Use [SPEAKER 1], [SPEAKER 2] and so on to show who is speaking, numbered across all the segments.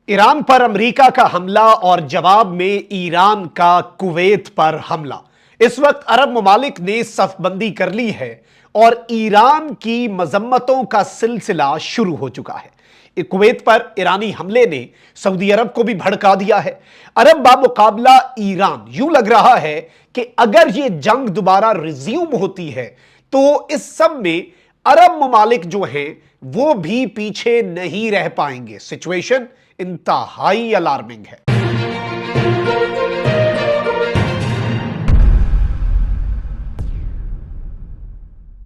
[SPEAKER 1] ایران پر امریکہ کا حملہ اور جواب میں ایران کا کویت پر حملہ۔ اس وقت عرب ممالک نے صف بندی کر لی ہے اور ایران کی مذمتوں کا سلسلہ شروع ہو چکا ہے۔ کویت پر ایرانی حملے نے سعودی عرب کو بھی بھڑکا دیا ہے۔ عرب بمقابلہ ایران یوں لگ رہا ہے کہ اگر یہ جنگ دوبارہ ریزیوم ہوتی ہے تو اس سب میں عرب ممالک جو ہیں وہ بھی پیچھے نہیں رہ پائیں گے۔ سچویشن انتہائی الارمنگ ہے۔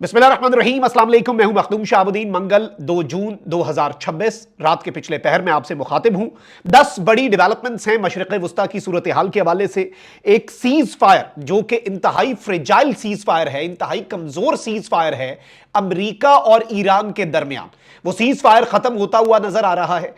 [SPEAKER 1] بسم اللہ الرحمن الرحیم، السلام علیکم، میں ہوں مخدوم شہاب الدین۔ منگل 2 جون 2026 رات کے پچھلے پہر میں آپ سے مخاطب ہوں۔ 10 بڑی ڈیولپمنٹس ہیں مشرق وسطیٰ کی صورتحال کے حوالے سے۔ ایک سیز فائر جو کہ انتہائی فریجائل سیز فائر ہے، انتہائی کمزور سیز فائر ہے امریکہ اور ایران کے درمیان، وہ سیز فائر ختم ہوتا ہوا نظر آ رہا ہے۔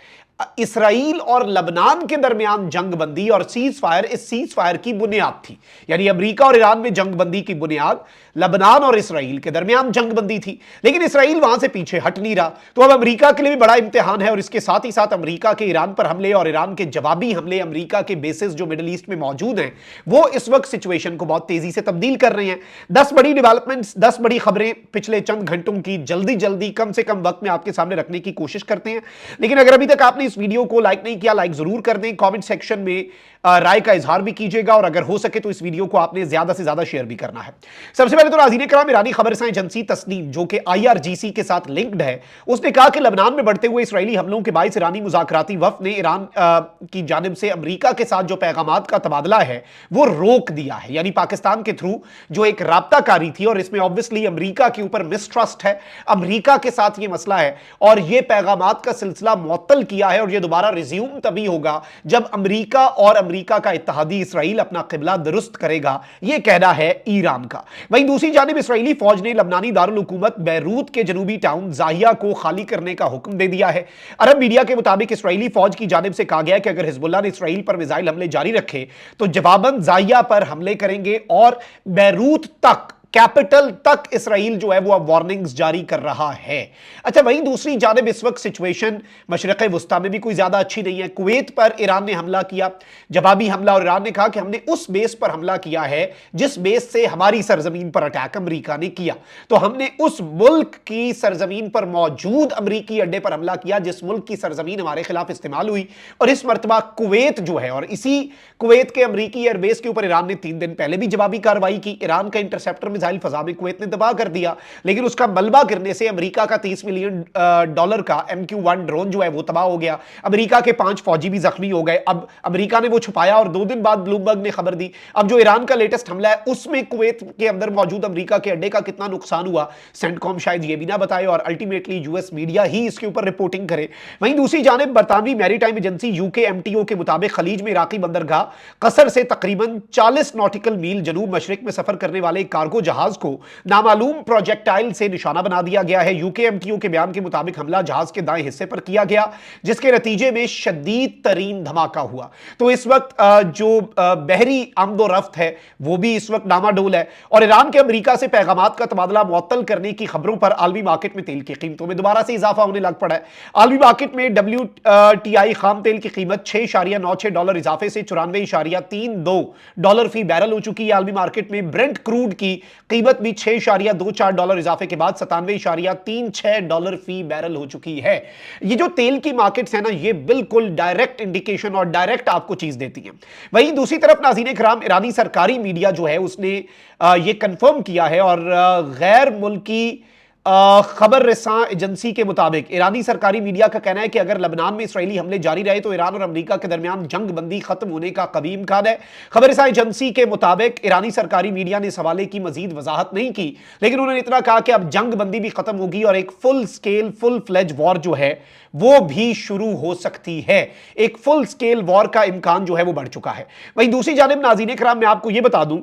[SPEAKER 1] اسرائیل اور لبنان کے درمیان جنگ بندی اور سیز فائر اس سیز فائر کی بنیاد تھی، یعنی امریکہ اور ایران میں جنگ بندی کی بنیاد لبنان اور اسرائیل کے درمیان جنگ بندی تھی، لیکن اسرائیل وہاں سے پیچھے ہٹ نہیں رہا۔ تو اب امریکہ کے لیے بھی بڑا امتحان ہے، اور اس کے ساتھ ہی ساتھ امریکہ کے ایران پر حملے اور ایران کے جوابی حملے امریکہ کے بیسز جو مڈل ایسٹ میں موجود ہیں وہ اس وقت سچویشن کو بہت تیزی سے تبدیل کر رہے ہیں۔ 10 بڑی ڈیولپمنٹس، 10 بڑی خبریں پچھلے چند گھنٹوں کی جلدی کم سے کم وقت میں آپ کے سامنے رکھنے کی کوشش کرتے ہیں۔ لیکن اگر ابھی تک آپ نے اس ویڈیو کو لائک نہیں کیا، لائک ضرور کر دیں، کامنٹ سیکشن میں رائے کا اظہار بھی کیجیے گا، اور اگر ہو سکے تو اس ویڈیو کو آپ نے زیادہ سے زیادہ شیئر بھی کرنا ہے۔ سب سے پہلے تو ناظرین کرام، ایرانی خبر رساں ایجنسی تسنیم جو کہ IRGC کے ساتھ لنکڈ ہے، اس نے کہا کہ لبنان میں بڑھتے ہوئے اسرائیلی حملوں کے باعث ایرانی مذاکراتی وفد نے ایران کی جانب سے امریکہ کے ساتھ جو پیغامات کا تبادلہ ہے وہ روک دیا ہے، یعنی پاکستان کے تھرو جو ایک رابطہ کاری تھی، اور اس میں obviously امریکہ کے اوپر مسٹرسٹ ہے، امریکہ کے ساتھ یہ مسئلہ ہے، اور یہ پیغامات کا سلسلہ معطل کیا ہے، اور یہ دوبارہ ریزیوم تبھی ہوگا جب امریکہ اور امریکہ کا اتحادی اسرائیل اپنا قبلہ درست کرے گا، یہ کہنا ہے ایران کا۔ وہیں دوسری جانب اسرائیلی فوج نے لبنانی دارالحکومت بیروت کے جنوبی ٹاؤن زاہیہ کو خالی کرنے کا حکم دے دیا ہے۔ عرب میڈیا کے مطابق اسرائیلی فوج کی جانب سے کہا گیا کہ اگر حزب اللہ نے اسرائیل پر میزائل حملے جاری رکھے تو جواباً زاہیہ پر حملے کریں گے، اور بیروت تک، کیپٹل تک اسرائیل جو ہے وہ اب وارننگز جاری کر رہا ہے۔ اچھا، وہیں دوسری جانب اس وقت سچویشن مشرق وسطیٰ میں بھی کوئی زیادہ اچھی نہیں ہے۔ کویت پر ایران نے حملہ کیا، جوابی حملہ، اور ایران نے کہا کہ ہم نے اس بیس پر حملہ کیا ہے جس بیس سے ہماری سرزمین پر اٹیک امریکہ نے کیا، تو ہم نے اس ملک کی سرزمین پر موجود امریکی اڈے پر حملہ کیا جس ملک کی سرزمین ہمارے خلاف استعمال ہوئی، اور اس مرتبہ کویت جو ہے، اور اسی کویت کے امریکی ایئر بیس کے اوپر ایران نے 3 دن پہلے بھی جوابی کارروائی کی۔ ایران کا انٹرسپٹر میزائل فضا میں کویت نے تباہ کر دیا، لیکن اس کا ملبہ گرنے سے امریکہ کا $30 ملین کا MQ-1 ڈرون جو ہے وہ تباہ ہو گیا۔ امریکہ کے 5 فوجی بھی زخمی ہو گئے۔ اب امریکہ نے وہ چھپایا، اور 2 دن بعد بلومبرگ نے خبر دی۔ اب جو ایران کا لیٹسٹ حملہ ہے اس میں کویت کے اندر موجود امریکہ کے اڈے کا کتنا نقصان ہوا، سینٹکام شاید یہ بھی نہ بتائے، اور الٹیمیٹلی US میڈیا ہی اس کے اوپر رپورٹنگ کرے۔ وہیں دوسری جانب برطانوی میری ٹائم ایجنسی UKMTO کے مطابق خلیج میں عراقی بندرگاہ قصر سے تقریباً 40 نوٹیکل میل جنوب مشرق میں سفر کرنے والے کارگو جہاز کو نامعلوم پروجیکٹائل سے نشانہ بنا دیا گیا ہے۔ UKMTO کے بیان کے مطابق حملہ جہاز کے دائیں حصے پر کیا گیا، جس کے نتیجے میں شدید ترین دھماکہ ہوا۔ تو اس وقت جو بحری آمد و رفت ہے وہ بھی اس وقت ڈاماڈول ہے، اور ایران کے امریکہ سے پیغامات کا تبادلہ معطل کرنے کی خبروں پر عالمی مارکیٹ میں تیل کی قیمتوں میں دوبارہ سے اضافہ ہونے لگ پڑا ہے۔ عالمی مارکیٹ میں WTI خام تیل کی قیمت $6.96 اضافے سے $94.32 فی بیرل ہو چکی ہے۔ عالمی مارکیٹ میں برنٹ کروڈ کی قیمت بھی $6.24 اضافے کے بعد $97.36 فی بیرل ہو چکی ہے۔ یہ جو تیل کی مارکیٹس ہیں نا، یہ بالکل ڈائریکٹ انڈیکیشن اور ڈائریکٹ آپ کو چیز دیتی ہیں۔ وہیں دوسری طرف ناظرین کرام، ایرانی سرکاری میڈیا جو ہے اس نے یہ کنفرم کیا ہے، اور غیر ملکی خبر رساں ایجنسی کے مطابق ایرانی سرکاری میڈیا کا کہنا ہے کہ اگر لبنان میں اسرائیلی حملے جاری رہے تو ایران اور امریکہ کے درمیان جنگ بندی ختم ہونے کا قوی امکان ہے۔ خبر رساں ایجنسی کے مطابق ایرانی سرکاری میڈیا نے اس حوالے کی مزید وضاحت نہیں کی، لیکن انہوں نے اتنا کہا کہ اب جنگ بندی بھی ختم ہوگی اور ایک فل فلیج وار جو ہے وہ بھی شروع ہو سکتی ہے۔ ایک فل سکیل وار کا امکان جو ہے وہ بڑھ چکا ہے۔ وہیں دوسری جانب ناظرین کرام، میں آپ کو یہ بتا دوں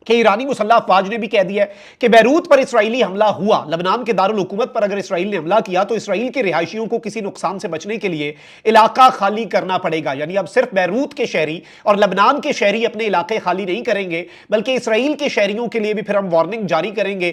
[SPEAKER 1] کہ ایرانی مسلح افواج نے بھی کہہ دیا ہے کہ بیروت پر اسرائیلی حملہ ہوا، لبنان کے دارالحکومت پر اگر اسرائیل نے حملہ کیا تو اسرائیل کے رہائشیوں کو کسی نقصان سے بچنے کے لیے علاقہ خالی کرنا پڑے گا، یعنی اب صرف بیروت کے شہری اور لبنان کے شہری اپنے علاقے خالی نہیں کریں گے، بلکہ اسرائیل کے شہریوں کے لیے بھی پھر ہم وارننگ جاری کریں گے۔